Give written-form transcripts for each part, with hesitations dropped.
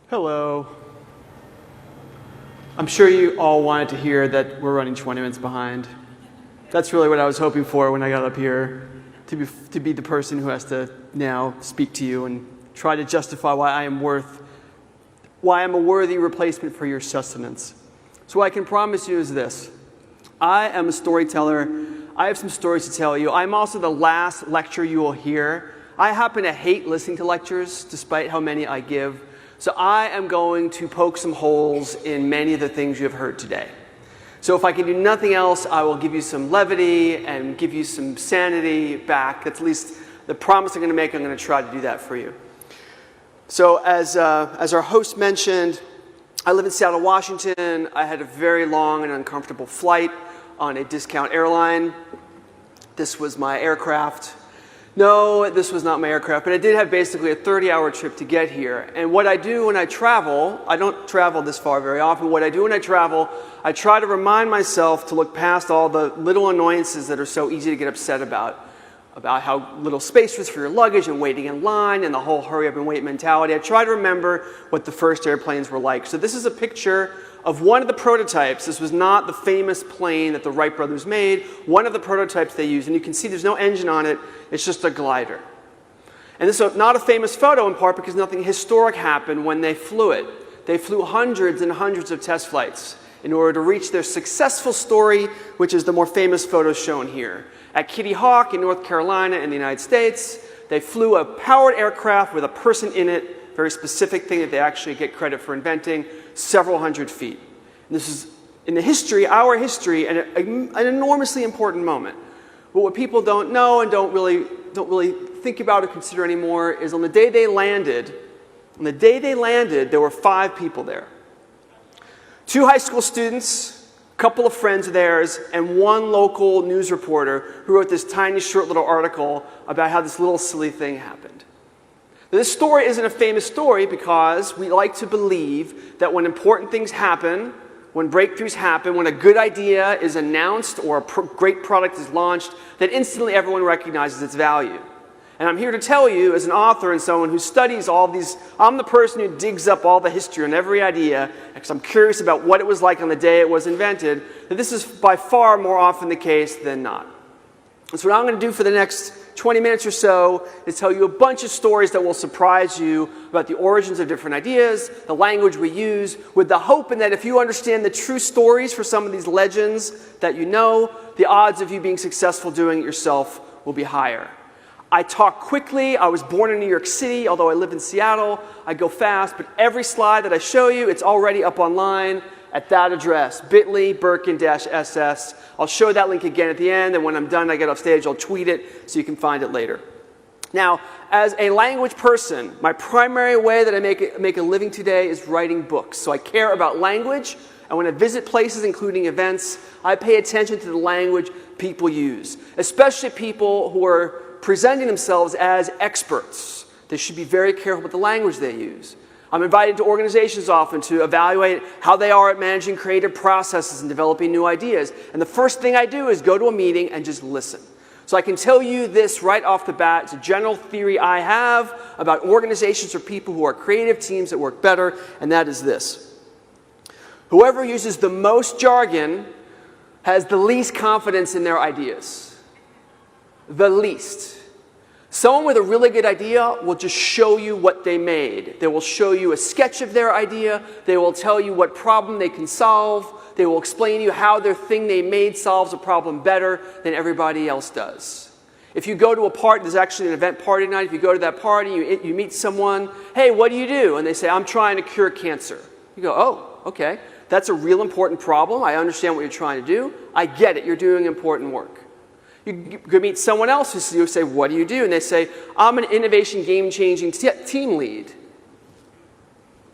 Hello. I'm sure you all wanted to hear that we're running 20 minutes behind. That's really what I was hoping for when I got up here, to be the person who has to now speak to you and try to justify why I'm a worthy replacement for your sustenance. So what I can promise you is this. I am a storyteller. I have some stories to tell you. I'm also the last lecture you will hear. I happen to hate listening to lectures, despite how many I give. So I am going to poke some holes in many of the things you have heard today. So if I can do nothing else, I will give you some levity and give you some sanity back. That's at least the promise I'm going to make. I'm going to try to do that for you. So as our host mentioned, I live in Seattle, Washington. I had a very long and uncomfortable flight on a discount airline. This was my aircraft. No, this was not my aircraft, but I did have basically a 30-hour trip to get here. And what I do when I travel, I don't travel this far very often. What I do when I travel, I try to remind myself to look past all the little annoyances that are so easy to get upset about how little space was for your luggage and waiting in line and the whole hurry up and wait mentality. I try to remember what the first airplanes were like. So this is a picture of one of the prototypes. This was not the famous plane that the Wright brothers made. One of the prototypes they used, and you can see there's no engine on it. It's just a glider. And this is not a famous photo in part because nothing historic happened when they flew it. They flew hundreds and hundreds of test flights in order to reach their successful story, which is the more famous photo shown here. At Kitty Hawk in North Carolina in the United States, they flew a powered aircraft with a person in it, very specific thing that they actually get credit for inventing, several hundred feet. And this is, in the history, our history, an enormously important moment. But what people don't know and don't really think about or consider anymore is on the day they landed, there were 5 people there. 2 high school students, a couple of friends of theirs, and 1 local news reporter who wrote this tiny, short little article about how this little silly thing happened. This story isn't a famous story because we like to believe that when important things happen, when breakthroughs happen, when a good idea is announced or a great product is launched, that instantly everyone recognizes its value. And I'm here to tell you, as an author and someone who studies all these, I'm the person who digs up all the history on every idea, because I'm curious about what it was like on the day it was invented, that this is by far more often the case than not. And so what I'm going to do for the next 20 minutes or so is tell you a bunch of stories that will surprise you about the origins of different ideas, the language we use, with the hope that if you understand the true stories for some of these legends that you know, the odds of you being successful doing it yourself will be higher. I talk quickly. I was born in New York City, although I live in Seattle. I go fast, but every slide that I show you, it's already up online at that address, bit.ly, Berkun-SS. I'll show that link again at the end, and when I'm done, I get off stage, I'll tweet it so you can find it later. Now, as a language person, my primary way that I make a living today is writing books. So I care about language, and when I visit places, including events, I pay attention to the language people use, especially people who are presenting themselves as experts. They should be very careful with the language they use. I'm invited to organizations often to evaluate how they are at managing creative processes and developing new ideas. And the first thing I do is go to a meeting and just listen. So I can tell you this right off the bat. It's a general theory I have about organizations or people who are creative teams that work better, and that is this. Whoever uses the most jargon has the least confidence in their ideas. The least. Someone with a really good idea will just show you what they made. They will show you a sketch of their idea. They will tell you what problem they can solve. They will explain to you how their thing they made solves a problem better than everybody else does. If you go to a party, there's actually an event party night. If you go to that party, you meet someone, hey, what do you do? And they say, I'm trying to cure cancer. You go, oh, okay. That's a real important problem. I understand what you're trying to do. I get it. You're doing important work. You could meet someone else who say, what do you do? And they say, I'm an innovation game-changing team lead.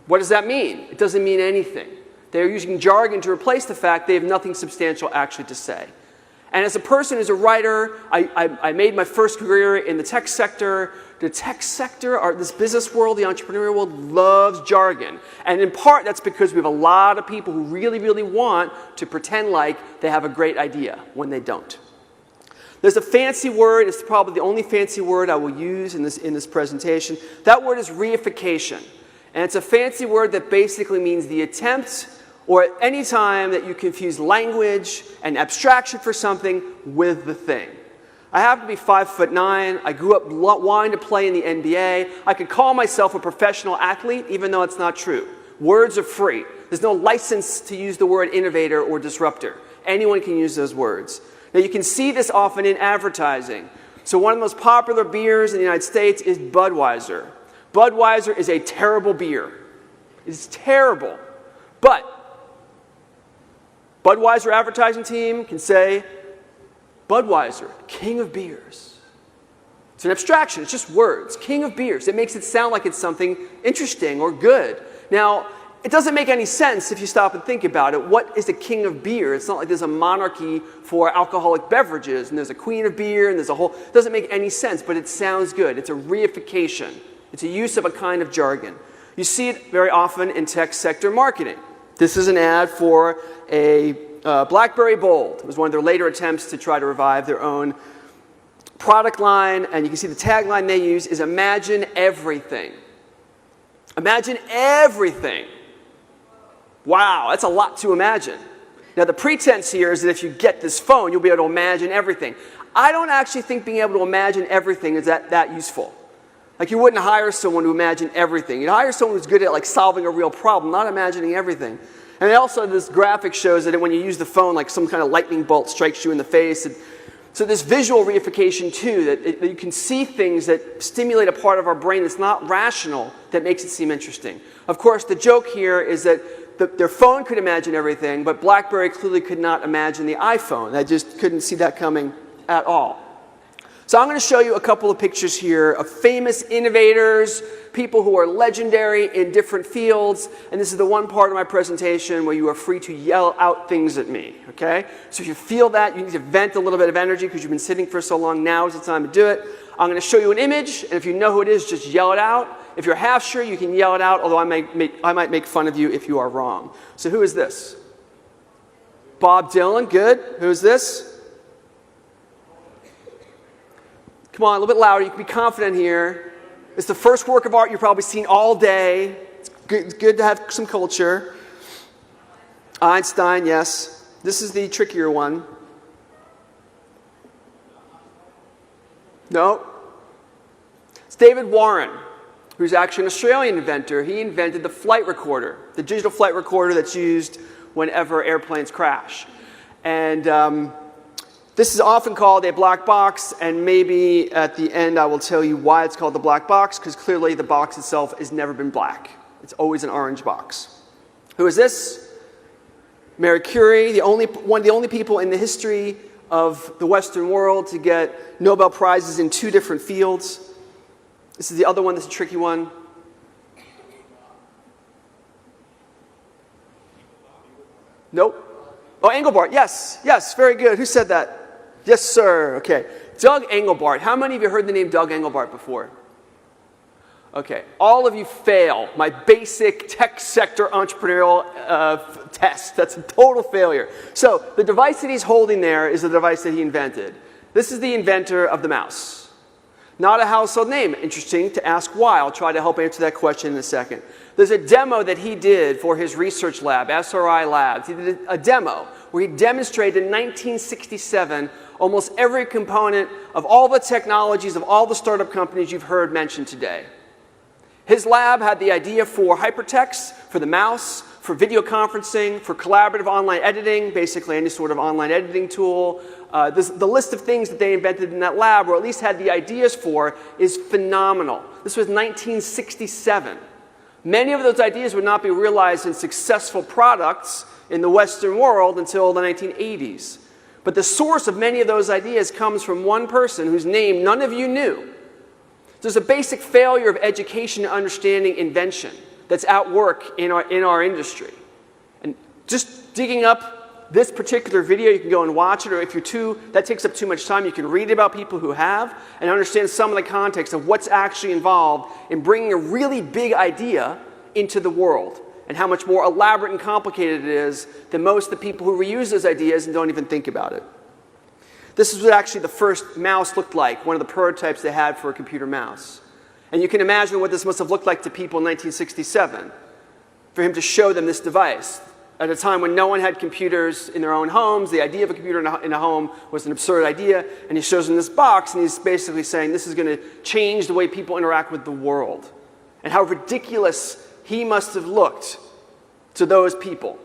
What does that mean? It doesn't mean anything. They're using jargon to replace the fact they have nothing substantial actually to say. And as a person who's a writer, I made my first career in the tech sector. The tech sector, this business world, the entrepreneurial world, loves jargon. And in part, that's because we have a lot of people who really, really want to pretend like they have a great idea when they don't. There's a fancy word. It's probably the only fancy word I will use in this presentation. That word is reification. And it's a fancy word that basically means the attempt or any time that you confuse language and abstraction for something with the thing. I happen to be 5'9". I grew up wanting to play in the NBA. I could call myself a professional athlete, even though it's not true. Words are free. There's no license to use the word innovator or disruptor. Anyone can use those words. Now, you can see this often in advertising. So one of the most popular beers in the United States is Budweiser. Budweiser is a terrible beer. It's terrible. But Budweiser advertising team can say, Budweiser, king of beers. It's an abstraction. It's just words. King of beers. It makes it sound like it's something interesting or good. Now, it doesn't make any sense if you stop and think about it. What is the king of beer? It's not like there's a monarchy for alcoholic beverages, and there's a queen of beer, and there's a whole... It doesn't make any sense, but it sounds good. It's a reification. It's a use of a kind of jargon. You see it very often in tech sector marketing. This is an ad for a BlackBerry Bold. It was one of their later attempts to try to revive their own product line, and you can see the tagline they use is imagine everything. Imagine everything. Wow, that's a lot to imagine. Now, the pretense here is that if you get this phone, you'll be able to imagine everything. I don't actually think being able to imagine everything is that useful. Like, you wouldn't hire someone to imagine everything. You'd hire someone who's good at, like, solving a real problem, not imagining everything. And also, this graphic shows that when you use the phone, like, some kind of lightning bolt strikes you in the face. And so this visual reification, too, that you can see things that stimulate a part of our brain that's not rational that makes it seem interesting. Of course, the joke here is that their phone could imagine everything, but BlackBerry clearly could not imagine the iPhone. I just couldn't see that coming at all. So I'm going to show you a couple of pictures here of famous innovators, people who are legendary in different fields, and this is the one part of my presentation where you are free to yell out things at me, okay? So if you feel that, you need to vent a little bit of energy because you've been sitting for so long, now is the time to do it. I'm going to show you an image, and if you know who it is, just yell it out. If you're half sure, you can yell it out, although I might make fun of you if you are wrong. So who is this? Bob Dylan, good. Who is this? Come on, a little bit louder. You can be confident here. It's the first work of art you've probably seen all day. It's good to have some culture. Einstein, yes. This is the trickier one. No. It's David Warren, who's actually an Australian inventor. He invented the flight recorder, the digital flight recorder that's used whenever airplanes crash. And this is often called a black box, and maybe at the end I will tell you why it's called the black box, because clearly the box itself has never been black. It's always an orange box. Who is this? Marie Curie, one of the only people in the history of the Western world to get Nobel Prizes in 2 different fields. This is the other one that's a tricky one. Nope. Oh, Engelbart, yes, very good. Who said that? Yes, sir. Okay. Doug Engelbart. How many of you heard the name Doug Engelbart before? Okay. All of you fail my basic tech sector entrepreneurial test. That's a total failure. So the device that he's holding there is the device that he invented. This is the inventor of the mouse. Not a household name. Interesting to ask why. I'll try to help answer that question in a second. There's a demo that he did for his research lab, SRI Labs. He did a demo where he demonstrated in 1967 almost every component of all the technologies of all the startup companies you've heard mentioned today. His lab had the idea for hypertext, for the mouse, for video conferencing, for collaborative online editing, basically any sort of online editing tool. The list of things that they invented in that lab, or at least had the ideas for, is phenomenal. This was 1967. Many of those ideas would not be realized in successful products in the Western world until the 1980s. But the source of many of those ideas comes from one person whose name none of you knew. There's a basic failure of education and understanding invention that's at work in our industry. And just digging up this particular video, you can go and watch it, or if that takes up too much time, you can read about people who have and understand some of the context of what's actually involved in bringing a really big idea into the world, and how much more elaborate and complicated it is than most of the people who reuse those ideas and don't even think about it. This is what actually the first mouse looked like, one of the prototypes they had for a computer mouse. And you can imagine what this must have looked like to people in 1967 for him to show them this device. At a time when no one had computers in their own homes, the idea of a computer in a home was an absurd idea, and he shows them this box, and he's basically saying this is going to change the way people interact with the world. And how ridiculous he must have looked to those people.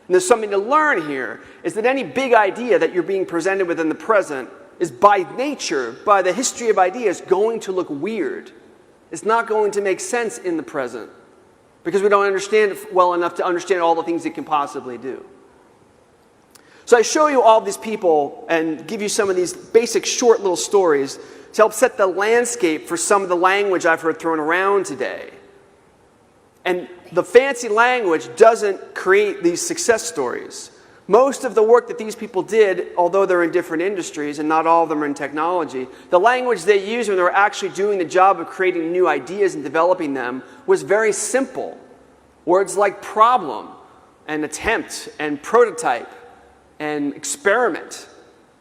And there's something to learn here, is that any big idea that you're being presented with in the present is by nature, by the history of ideas, going to look weird. It's not going to make sense in the present, because we don't understand it well enough to understand all the things it can possibly do. So I show you all these people and give you some of these basic short little stories to help set the landscape for some of the language I've heard thrown around today. And the fancy language doesn't create these success stories. Most of the work that these people did, although they're in different industries and not all of them are in technology, the language they used when they were actually doing the job of creating new ideas and developing them was very simple. Words like problem and attempt and prototype and experiment.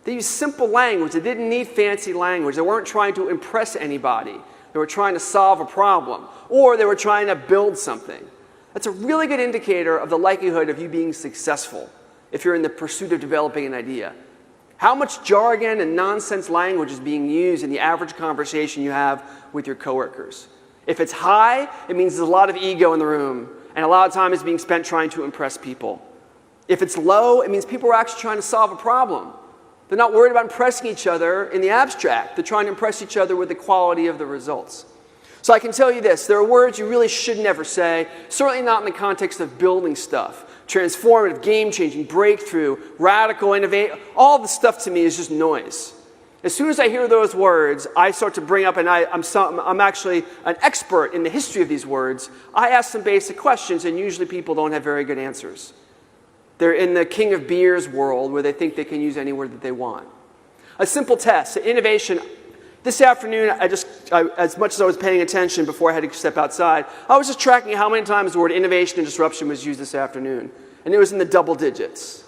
They used simple language. They didn't need fancy language. They weren't trying to impress anybody. They were trying to solve a problem, or they were trying to build something. That's a really good indicator of the likelihood of you being successful if you're in the pursuit of developing an idea. How much jargon and nonsense language is being used in the average conversation you have with your coworkers? If it's high, it means there's a lot of ego in the room, and a lot of time is being spent trying to impress people. If it's low, it means people are actually trying to solve a problem. They're not worried about impressing each other in the abstract. They're trying to impress each other with the quality of the results. So I can tell you this, there are words you really should never say, certainly not in the context of building stuff. Transformative, game-changing, breakthrough, radical, innovative, all the stuff to me is just noise. As soon as I hear those words, I start to bring up, and I'm actually an expert in the history of these words, I ask some basic questions, and usually people don't have very good answers. They're in the king of beers world where they think they can use any word that they want. A simple test, innovation. This afternoon, as much as I was paying attention before I had to step outside, I was just tracking how many times the word innovation and disruption was used this afternoon. And it was in the double digits.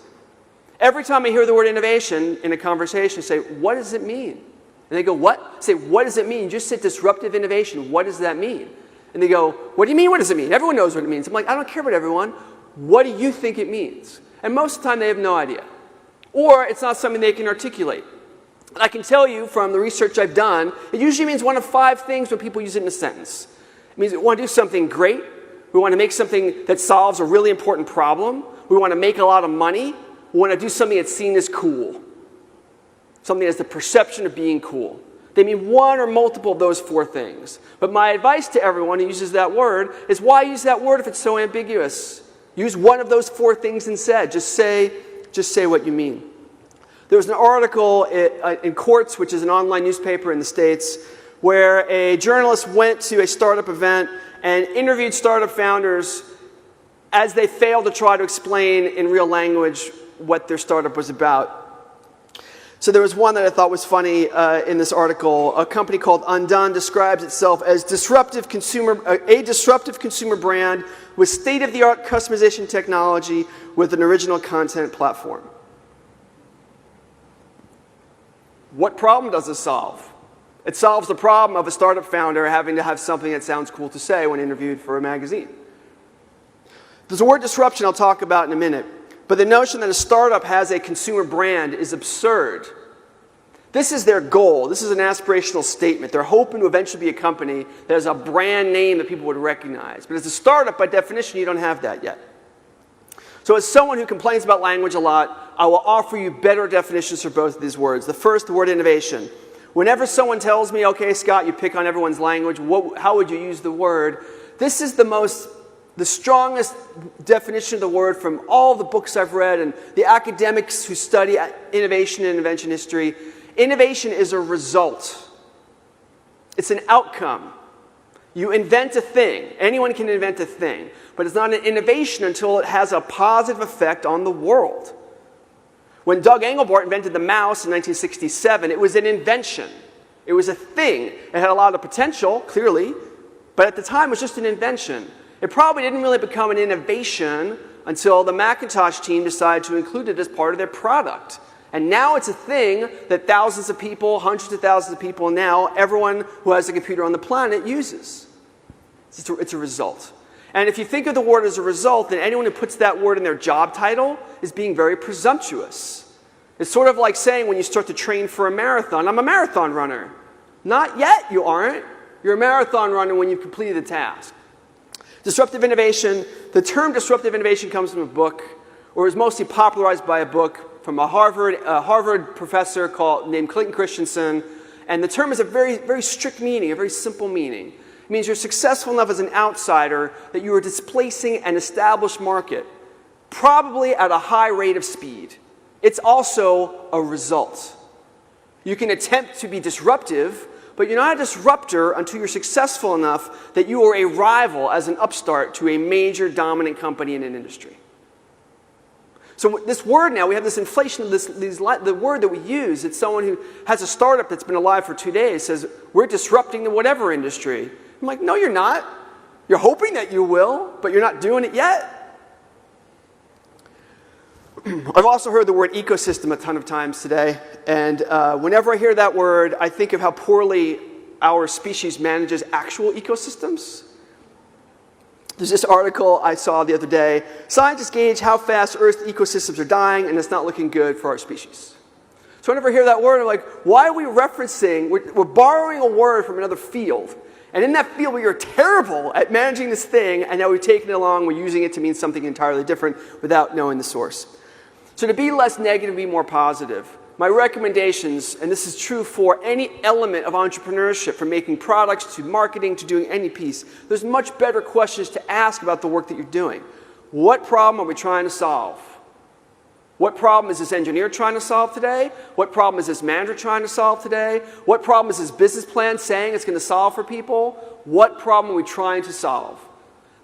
Every time I hear the word innovation in a conversation, I say, what does it mean? And they go, what? I say, what does it mean? You just said disruptive innovation. What does that mean? And they go, what do you mean, what does it mean? Everyone knows what it means. I'm like, I don't care about everyone. What do you think it means? And most of the time, they have no idea. Or it's not something they can articulate. I can tell you from the research I've done, it usually means one of 5 things when people use it in a sentence. It means we want to do something great. We want to make something that solves a really important problem. We want to make a lot of money. We want to do something that's seen as cool. Something that has the perception of being cool. They mean one or multiple of those 4 things. But my advice to everyone who uses that word is, why use that word if it's so ambiguous? Use one of those 4 things instead. Just say what you mean. There was an article in Quartz, which is an online newspaper in the States, where a journalist went to a startup event and interviewed startup founders as they failed to try to explain in real language what their startup was about. So there was one that I thought was funny in this article. A company called Undone describes itself as a disruptive consumer brand with state-of-the-art customization technology with an original content platform. What problem does this solve? It solves the problem of a startup founder having to have something that sounds cool to say when interviewed for a magazine. There's a word disruption I'll talk about in a minute, but the notion that a startup has a consumer brand is absurd. This is their goal. This is an aspirational statement. They're hoping to eventually be a company that has a brand name that people would recognize. But as a startup, by definition, you don't have that yet. So as someone who complains about language a lot, I will offer you better definitions for both of these words. The first, the word innovation. Whenever someone tells me, okay, Scott, you pick on everyone's language, how would you use the word? This is the strongest definition of the word from all the books I've read and the academics who study innovation and invention history. Innovation is a result. It's an outcome. You invent a thing. Anyone can invent a thing. But it's not an innovation until it has a positive effect on the world. When Doug Engelbart invented the mouse in 1967, it was an invention. It was a thing. It had a lot of potential, clearly, but at the time it was just an invention. It probably didn't really become an innovation until the Macintosh team decided to include it as part of their product. And now it's a thing that thousands of people, hundreds of thousands of people, and now everyone who has a computer on the planet uses. It's a result. And if you think of the word as a result, then anyone who puts that word in their job title is being very presumptuous. It's sort of like saying when you start to train for a marathon, I'm a marathon runner. Not yet, you aren't. You're a marathon runner when you've completed the task. Disruptive innovation, the term disruptive innovation comes from a book, or is mostly popularized by a book from a Harvard professor named Clayton Christensen. And the term has a very, very strict meaning, a very simple meaning. It means you're successful enough as an outsider that you are displacing an established market, probably at a high rate of speed. It's also a result. You can attempt to be disruptive, but you're not a disruptor until you're successful enough that you are a rival as an upstart to a major dominant company in an industry. So this word now, we have this inflation of the word that we use. It's someone who has a startup that's been alive for 2 days, says, we're disrupting the whatever industry. I'm like, no, you're not. You're hoping that you will, but you're not doing it yet. I've also heard the word ecosystem a ton of times today, and whenever I hear that word, I think of how poorly our species manages actual ecosystems. There's this article I saw the other day. Scientists gauge how fast Earth's ecosystems are dying, and it's not looking good for our species. So whenever I hear that word, I'm like, why are we referencing, we're borrowing a word from another field. And in that field, we are terrible at managing this thing, and now we've taken it along, we're using it to mean something entirely different without knowing the source. So to be less negative, be more positive. My recommendations, and this is true for any element of entrepreneurship, from making products to marketing to doing any piece, there's much better questions to ask about the work that you're doing. What problem are we trying to solve? What problem is this engineer trying to solve today? What problem is this manager trying to solve today? What problem is this business plan saying it's going to solve for people? What problem are we trying to solve?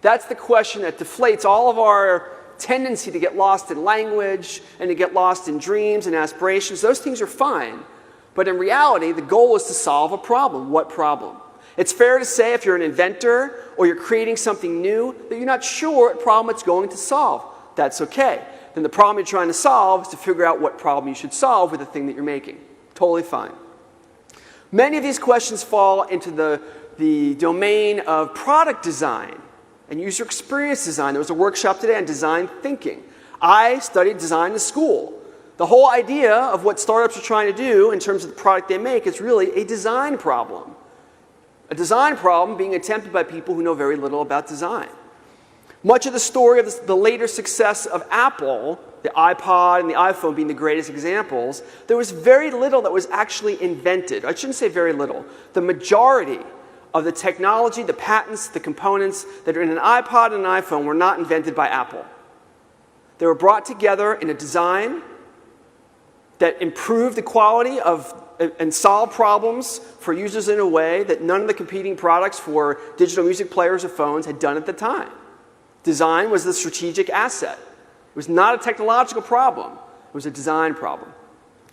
That's the question that deflates all of our tendency to get lost in language and to get lost in dreams and aspirations. Those things are fine. But in reality, the goal is to solve a problem. What problem? It's fair to say if you're an inventor or you're creating something new that you're not sure what problem it's going to solve. That's okay. Then the problem you're trying to solve is to figure out what problem you should solve with the thing that you're making. Totally fine. Many of these questions fall into the domain of product design and user experience design. There was a workshop today on design thinking. I studied design in school. The whole idea of what startups are trying to do in terms of the product they make is really a design problem. A design problem being attempted by people who know very little about design. Much of the story of the later success of Apple, the iPod and the iPhone being the greatest examples, there was very little that was actually invented. I shouldn't say very little. The majority of the technology, the patents, the components that are in an iPod and an iPhone were not invented by Apple. They were brought together in a design that improved the quality of and solved problems for users in a way that none of the competing products for digital music players or phones had done at the time. Design was the strategic asset. It was not a technological problem. It was a design problem.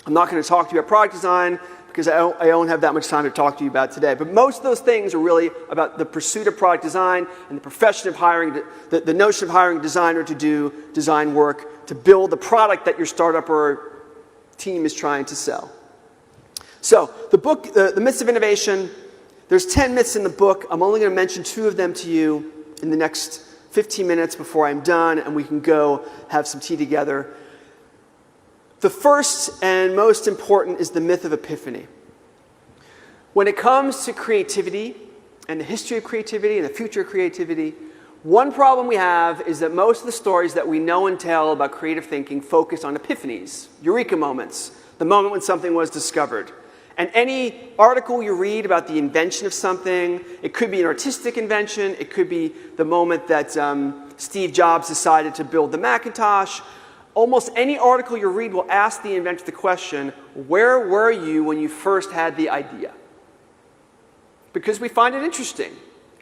I'm not going to talk to you about product design because I don't have that much time to talk to you about today. But most of those things are really about the pursuit of product design and the profession of hiring, the notion of hiring a designer to do design work, to build the product that your startup or team is trying to sell. So the book, The Myths of Innovation, there's 10 myths in the book. I'm only going to mention 2 of them to you in the next 15 minutes before I'm done, and we can go have some tea together. The first and most important is the myth of epiphany. When it comes to creativity and the history of creativity and the future of creativity, one problem we have is that most of the stories that we know and tell about creative thinking focus on epiphanies, eureka moments, the moment when something was discovered. And any article you read about the invention of something, it could be an artistic invention, it could be the moment that Steve Jobs decided to build the Macintosh. Almost any article you read will ask the inventor the question, where were you when you first had the idea? Because we find it interesting.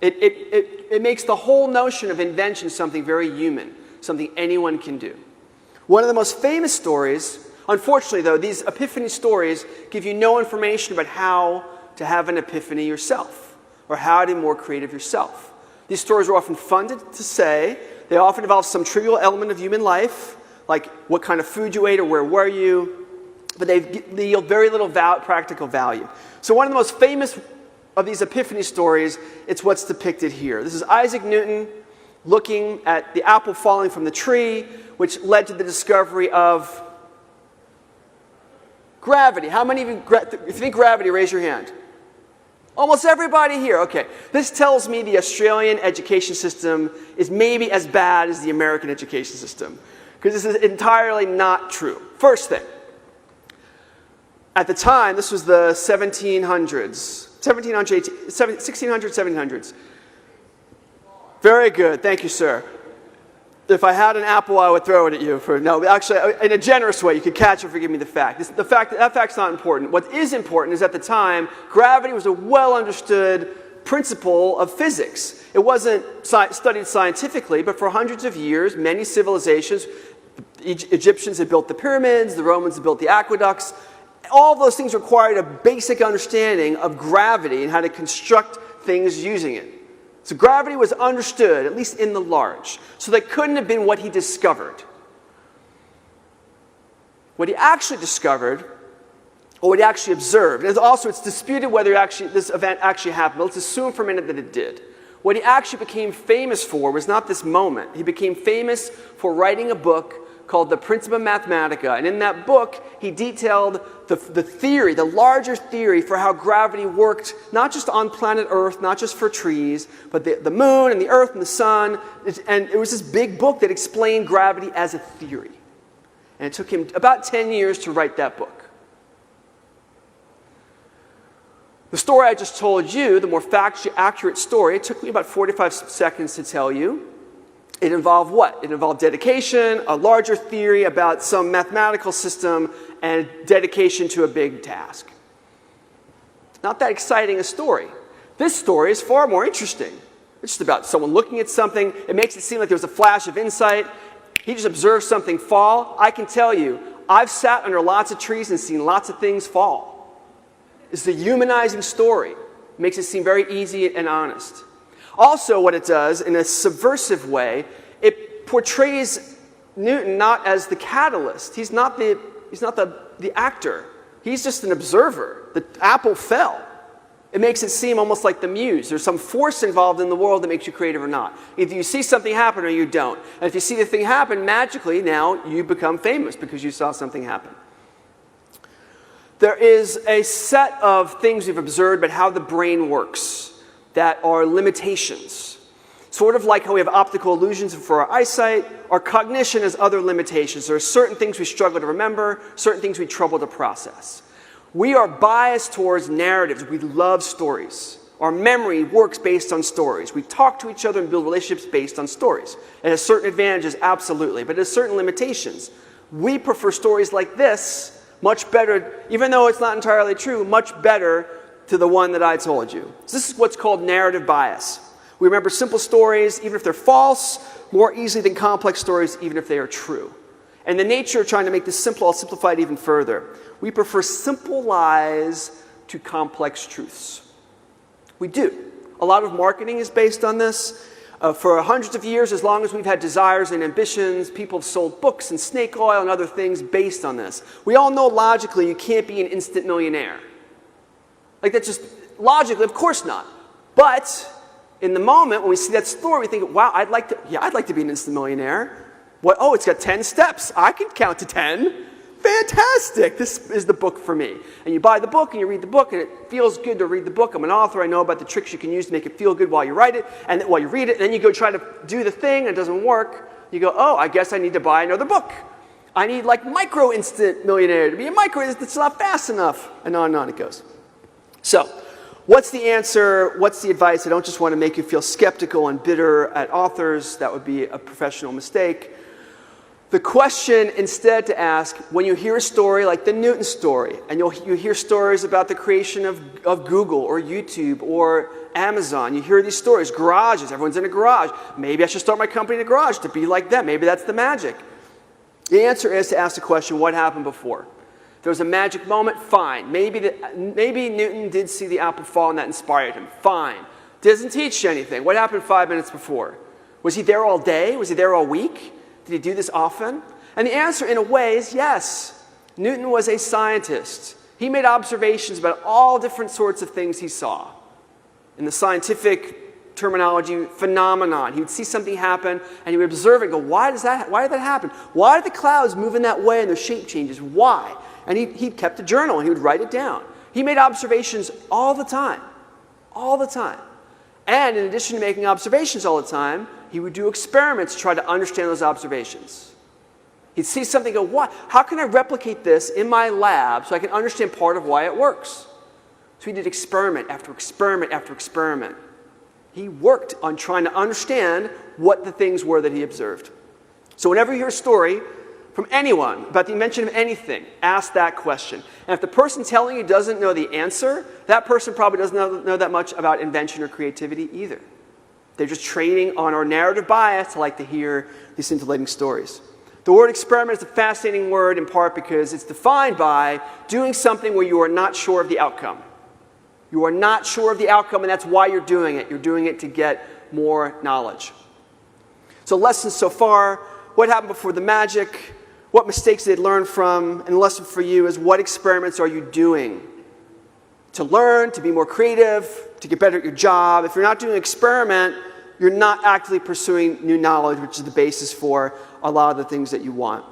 It makes the whole notion of invention something very human, something anyone can do. One of the most famous stories, unfortunately though, these epiphany stories give you no information about how to have an epiphany yourself, or how to be more creative yourself. These stories are often funded to say, they often involve some trivial element of human life, like what kind of food you ate or where were you. but they yield very little practical value. So one of the most famous of these epiphany stories, it's what's depicted here. This is Isaac Newton looking at the apple falling from the tree, which led to the discovery of gravity. How many of you, if you think gravity, raise your hand. Almost everybody here. Okay. This tells me the Australian education system is maybe as bad as the American education system, because this is entirely not true. First thing, at the time, this was the 1600s. Very good. Thank you, sir. If I had an apple, I would throw it at you. No, actually, in a generous way, you could catch it for giving me the fact. That fact's not important. What is important is at the time, gravity was a well-understood principle of physics. It wasn't studied scientifically, but for hundreds of years, many civilizations, the Egyptians had built the pyramids, the Romans had built the aqueducts. All of those things required a basic understanding of gravity and how to construct things using it. So gravity was understood, at least in the large. So that couldn't have been what he discovered. What he actually discovered, or what he actually observed, and also it's disputed whether this event actually happened, but let's assume for a minute that it did. What he actually became famous for was not this moment. He became famous for writing a book called The Principia Mathematica. And in that book, he detailed the theory, the larger theory for how gravity worked, not just on planet Earth, not just for trees, but the moon and the Earth and the sun. And it was this big book that explained gravity as a theory. And it took him about 10 years to write that book. The story I just told you, the more factually accurate story, it took me about 45 seconds to tell you. It involved what? It involved dedication, a larger theory about some mathematical system, and dedication to a big task. Not that exciting a story. This story is far more interesting. It's just about someone looking at something. It makes it seem like there was a flash of insight. He just observed something fall. I can tell you, I've sat under lots of trees and seen lots of things fall. It's a humanizing story. It makes it seem very easy and honest. Also, what it does, in a subversive way, it portrays Newton not as the catalyst. He's not the actor. He's just an observer. The apple fell. It makes it seem almost like the muse. There's some force involved in the world that makes you creative or not. Either you see something happen or you don't. And if you see the thing happen, magically now you become famous because you saw something happen. There is a set of things we've observed about how the brain works that are limitations. Sort of like how we have optical illusions for our eyesight, our cognition has other limitations. There are certain things we struggle to remember, certain things we trouble to process. We are biased towards narratives. We love stories. Our memory works based on stories. We talk to each other and build relationships based on stories. It has certain advantages, absolutely, but it has certain limitations. We prefer stories like this much better, even though it's not entirely true, much better to the one that I told you. So this is what's called narrative bias. We remember simple stories, even if they're false, more easily than complex stories, even if they are true. And the nature of trying to make this simple, I'll simplify it even further. We prefer simple lies to complex truths. We do. A lot of marketing is based on this. For hundreds of years, as long as we've had desires and ambitions, people have sold books and snake oil and other things based on this. We all know logically you can't be an instant millionaire. Like that's just logically, of course not. But in the moment when we see that story, we think, wow, I'd like to be an instant millionaire. What? Oh, it's got 10 steps. I can count to 10. Fantastic. This is the book for me. And you buy the book and you read the book and it feels good to read the book. I'm an author. I know about the tricks you can use to make it feel good while you write it and while you read it. And then you go try to do the thing and it doesn't work. You go, oh, I guess I need to buy another book. I need like micro instant millionaire to be a micro. It's not fast enough. And on it goes. So, what's the answer? What's the advice? I don't just want to make you feel skeptical and bitter at authors. That would be a professional mistake. The question instead to ask, when you hear a story like the Newton story, and you hear stories about the creation of Google or YouTube or Amazon, you hear these stories, garages, everyone's in a garage. Maybe I should start my company in a garage to be like them. Maybe that's the magic. The answer is to ask the question, what happened before? There was a magic moment, fine. Maybe Newton did see the apple fall and that inspired him, fine. Doesn't teach you anything. What happened 5 minutes before? Was he there all day? Was he there all week? Did he do this often? And the answer, in a way, is yes. Newton was a scientist. He made observations about all different sorts of things he saw. In the scientific terminology, phenomenon. He would see something happen, and he would observe it and go, why did that happen? Why did the clouds move in that way and their shape changes? Why? And he kept a journal, and he would write it down. He made observations all the time. All the time. And in addition to making observations all the time, he would do experiments to try to understand those observations. He'd see something and go, what? How can I replicate this in my lab so I can understand part of why it works? So he did experiment after experiment after experiment. He worked on trying to understand what the things were that he observed. So whenever you hear a story from anyone about the invention of anything, ask that question. And if the person telling you doesn't know the answer, that person probably doesn't know that much about invention or creativity either. They're just training on our narrative bias to like to hear these scintillating stories. The word experiment is a fascinating word in part because it's defined by doing something where you are not sure of the outcome. You are not sure of the outcome, and that's why you're doing it. You're doing it to get more knowledge. So lessons so far, what happened before the magic, what mistakes they'd learned from, and the lesson for you is what experiments are you doing to learn, to be more creative, to get better at your job. If you're not doing an experiment, you're not actively pursuing new knowledge, which is the basis for a lot of the things that you want.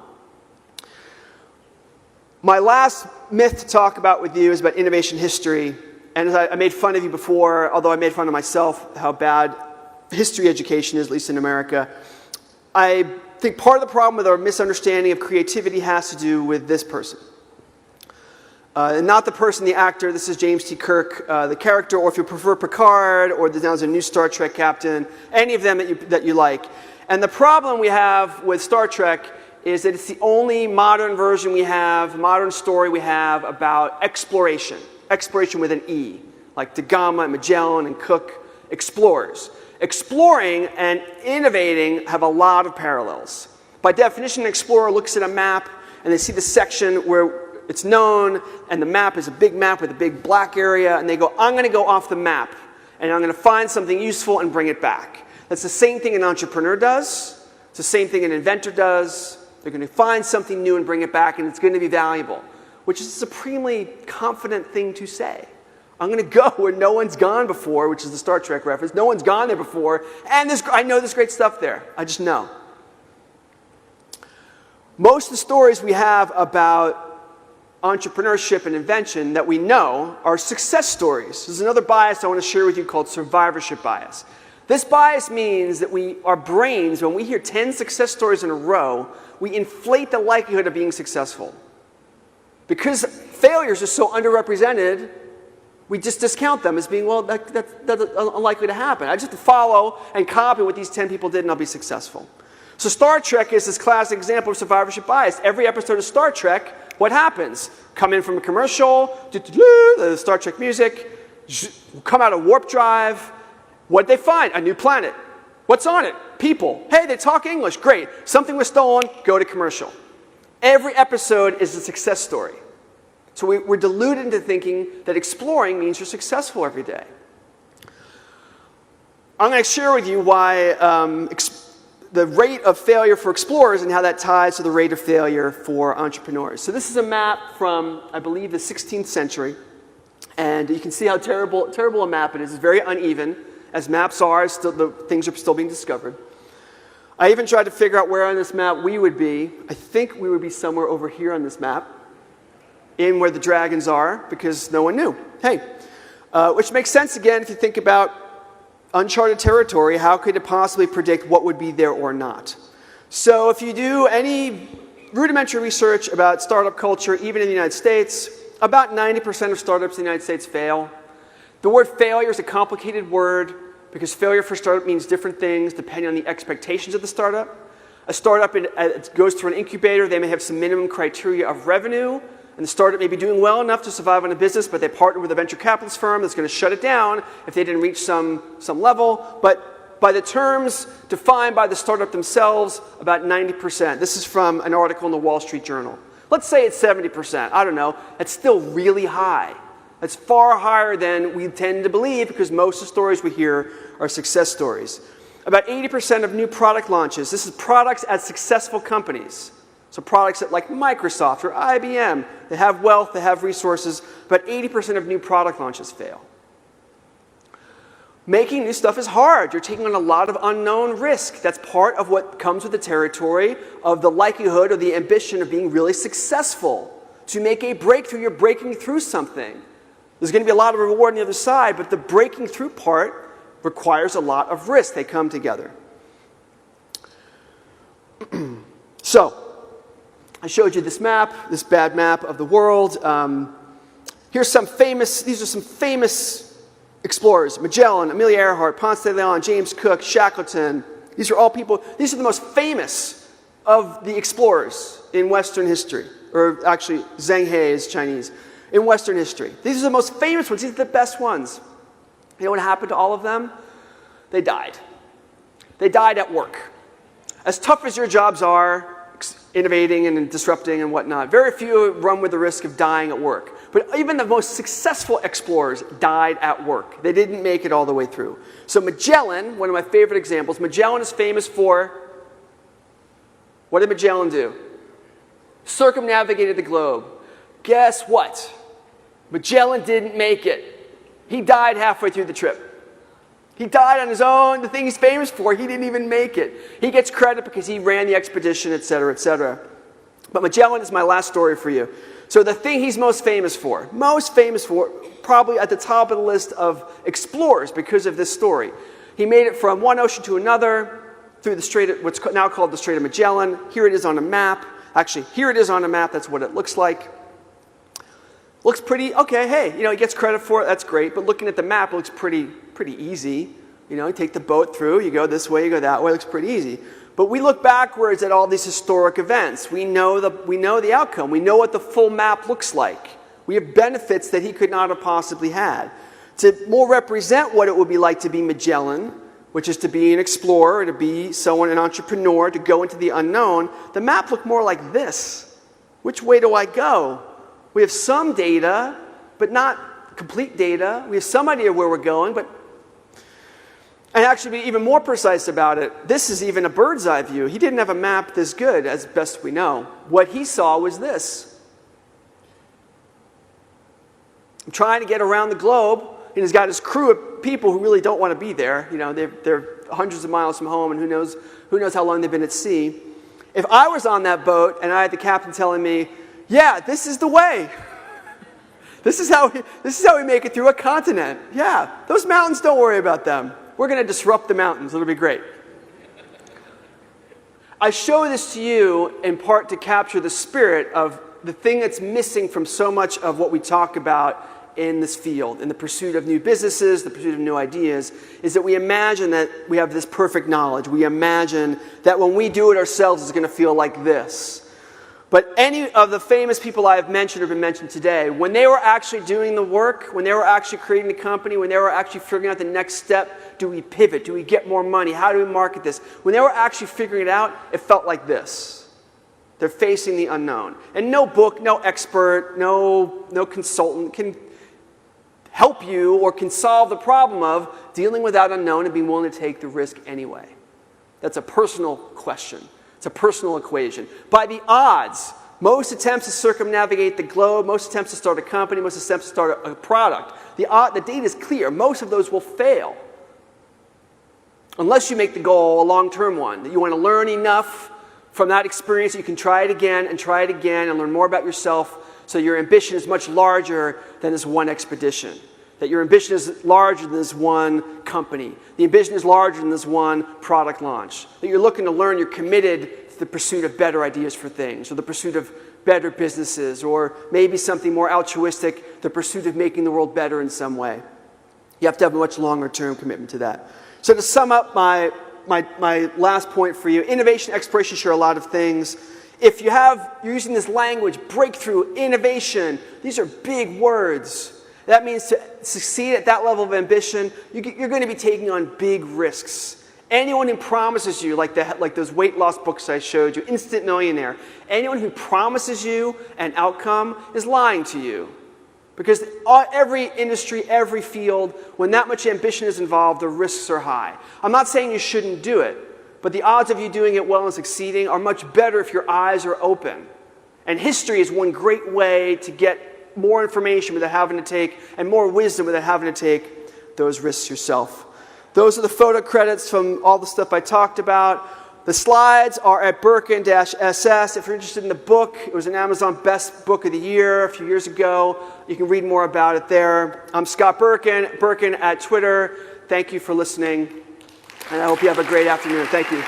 My last myth to talk about with you is about innovation history. And as I made fun of you before, although I made fun of myself, how bad history education is, at least in America. I think part of the problem with our misunderstanding of creativity has to do with this person. Not the person, the actor. This is James T. Kirk, the character, or if you prefer Picard, or there's a new Star Trek captain, any of them that you like. And the problem we have with Star Trek is that it's the only modern version we have, modern story we have about exploration. Exploration with an E, like Da Gama and Magellan and Cook, explorers. Exploring and innovating have a lot of parallels. By definition, an explorer looks at a map and they see the section where it's known, and the map is a big map with a big black area, and they go, I'm going to go off the map, and I'm going to find something useful and bring it back. That's the same thing an entrepreneur does. It's the same thing an inventor does. They're going to find something new and bring it back, and it's going to be valuable, which is a supremely confident thing to say. I'm going to go where no one's gone before, which is the Star Trek reference. No one's gone there before, and I know there's great stuff there. I just know. Most of the stories we have about entrepreneurship and invention that we know are success stories. There's another bias I want to share with you called survivorship bias. This bias means that our brains, when we hear 10 success stories in a row, we inflate the likelihood of being successful. Because failures are so underrepresented, we just discount them as being, well, that's unlikely to happen. I just have to follow and copy what these 10 people did and I'll be successful. So Star Trek is this classic example of survivorship bias. Every episode of Star Trek, what happens? Come in from a commercial, the Star Trek music, come out of warp drive. What'd they find? A new planet. What's on it? People. Hey, they talk English. Great. Something was stolen. Go to commercial. Every episode is a success story. So we're deluded into thinking that exploring means you're successful every day. I'm going to share with you why the rate of failure for explorers and how that ties to the rate of failure for entrepreneurs. So this is a map from, I believe, the 16th century. And you can see how terrible a map it is. It's very uneven. As maps are, things are still being discovered. I even tried to figure out where on this map we would be. I think we would be somewhere over here on this map, in where the dragons are, because no one knew. Hey, which makes sense again if you think about uncharted territory. How could it possibly predict what would be there or not? So if you do any rudimentary research about startup culture, even in the United States, about 90% of startups in the United States fail. The word failure is a complicated word because failure for startup means different things depending on the expectations of the startup. A startup goes through an incubator. They may have some minimum criteria of revenue, and the startup may be doing well enough to survive on a business, but they partner with a venture capitalist firm that's going to shut it down if they didn't reach some level. But by the terms defined by the startup themselves, about 90%. This is from an article in the Wall Street Journal. Let's say it's 70%. I don't know. That's still really high. That's far higher than we tend to believe because most of the stories we hear are success stories. About 80% of new product launches, this is products at successful companies. So products like Microsoft or IBM, they have wealth, they have resources, but 80% of new product launches fail. Making new stuff is hard. You're taking on a lot of unknown risk. That's part of what comes with the territory of the likelihood or the ambition of being really successful. To make a breakthrough, you're breaking through something. There's going to be a lot of reward on the other side, but the breaking through part requires a lot of risk. They come together. So, I showed you this map, this bad map of the world. These are some famous explorers: Magellan, Amelia Earhart, Ponce de Leon, James Cook, Shackleton. These are the most famous of the explorers in Western history. Or actually, Zheng He is Chinese. In Western history. These are the most famous ones. These are the best ones. You know what happened to all of them? They died. They died at work. As tough as your jobs are, innovating and disrupting and whatnot, very few run with the risk of dying at work. But even the most successful explorers died at work. They didn't make it all the way through. So Magellan, one of my favorite examples, Magellan is famous for, what did Magellan do? Circumnavigated the globe. Guess what? Magellan didn't make it. He died halfway through the trip. He died on his own. The thing he's famous for, he didn't even make it. He gets credit because he ran the expedition, etc., etc. But Magellan is my last story for you. So the thing he's most famous for, probably at the top of the list of explorers because of this story. He made it from one ocean to another through the Strait of, what's now called the Strait of Magellan. Here it is on a map. Actually, here it is on a map. That's what it looks like. Looks pretty, okay, hey, he gets credit for it, that's great, but looking at the map, it looks pretty easy. You take the boat through, you go this way, you go that way, it looks pretty easy. But we look backwards at all these historic events. We know the outcome. We know what the full map looks like. We have benefits that he could not have possibly had. To more represent what it would be like to be Magellan, which is to be an explorer, to be an entrepreneur, to go into the unknown, the map looked more like this. Which way do I go? We have some data, but not complete data. We have some idea where we're going, and actually be even more precise about it, this is even a bird's eye view. He didn't have a map this good, as best we know. What he saw was this. I'm trying to get around the globe, and he's got his crew of people who really don't want to be there. They're hundreds of miles from home, and who knows how long they've been at sea. If I was on that boat, and I had the captain telling me, yeah, this is the way. This is how we make it through a continent. Yeah, those mountains, don't worry about them. We're going to disrupt the mountains. It'll be great. I show this to you in part to capture the spirit of the thing that's missing from so much of what we talk about in this field, in the pursuit of new businesses, the pursuit of new ideas, is that we imagine that we have this perfect knowledge. We imagine that when we do it ourselves, it's going to feel like this. But any of the famous people I have mentioned or been mentioned today, when they were actually doing the work, when they were actually creating the company, when they were actually figuring out the next step, do we pivot? Do we get more money? How do we market this? When they were actually figuring it out, it felt like this. They're facing the unknown. And no book, no expert, no consultant can help you or can solve the problem of dealing with that unknown and being willing to take the risk anyway. That's a personal question. It's a personal equation. By the odds, most attempts to circumnavigate the globe, most attempts to start a company, most attempts to start a product, the data is clear. Most of those will fail. Unless you make the goal a long-term one, that you want to learn enough from that experience that you can try it again and learn more about yourself so your ambition is much larger than this one expedition. That your ambition is larger than this one company. The ambition is larger than this one product launch. That you're looking to learn, you're committed to the pursuit of better ideas for things, or the pursuit of better businesses, or maybe something more altruistic, the pursuit of making the world better in some way. You have to have a much longer term commitment to that. So to sum up my last point for you, innovation, exploration share a lot of things. If you're using this language, breakthrough, innovation, these are big words. That means to succeed at that level of ambition, you're going to be taking on big risks. Anyone who promises you, like those weight loss books I showed you, Instant Millionaire, anyone who promises you an outcome is lying to you. Because every industry, every field, when that much ambition is involved, the risks are high. I'm not saying you shouldn't do it, but the odds of you doing it well and succeeding are much better if your eyes are open. And history is one great way to get more information without having to take, and more wisdom without having to take those risks yourself. Those are the photo credits from all the stuff I talked about. The slides are at Berkun-SS. If you're interested in the book, it was an Amazon Best Book of the Year a few years ago. You can read more about it there. I'm Scott Berkun, Berkun at Twitter. Thank you for listening, and I hope you have a great afternoon. Thank you.